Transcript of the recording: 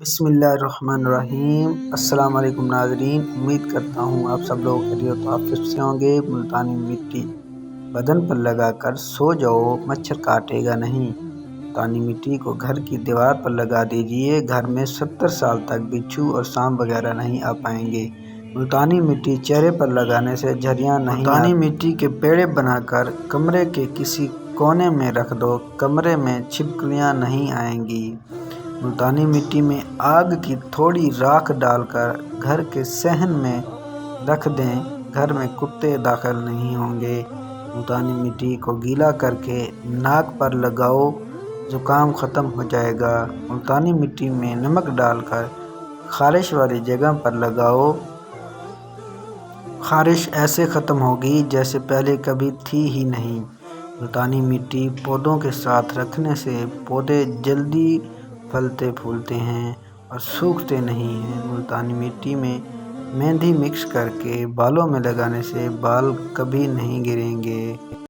بسم اللہ الرحمن الرحیم۔ السلام علیکم ناظرین، امید کرتا ہوں آپ سب لوگ خیریت و عافیت سے ہوں گے۔ ملتانی مٹی بدن پر لگا کر سو جاؤ، مچھر کاٹے گا نہیں۔ ملتانی مٹی کو گھر کی دیوار پر لگا دیجئے، گھر میں 70 سال تک بچھو اور سانپ وغیرہ نہیں آ پائیں گے۔ ملتانی مٹی چہرے پر لگانے سے جھریاں نہیں آتی۔ ملتانی مٹی کے پیڑے بنا کر کمرے کے کسی کونے میں رکھ دو، کمرے میں چھپکلیاں نہیں آئیں گی۔ ملتانی مٹی میں آگ کی تھوڑی راکھ ڈال کر گھر کے صحن میں رکھ دیں، گھر میں کتے داخل نہیں ہوں گے۔ ملتانی مٹی کو گیلا کر کے ناک پر لگاؤ، زکام ختم ہو جائے گا۔ ملتانی مٹی میں نمک ڈال کر خارش والی جگہ پر لگاؤ، خارش ایسے ختم ہوگی جیسے پہلے کبھی تھی ہی نہیں۔ ملتانی مٹی پودوں کے ساتھ رکھنے سے پودے جلدی پھلتے پھولتے ہیں اور سوکھتے نہیں ہیں۔ ملتانی مٹی میں مہندی مکس کر کے بالوں میں لگانے سے بال کبھی نہیں گریں گے۔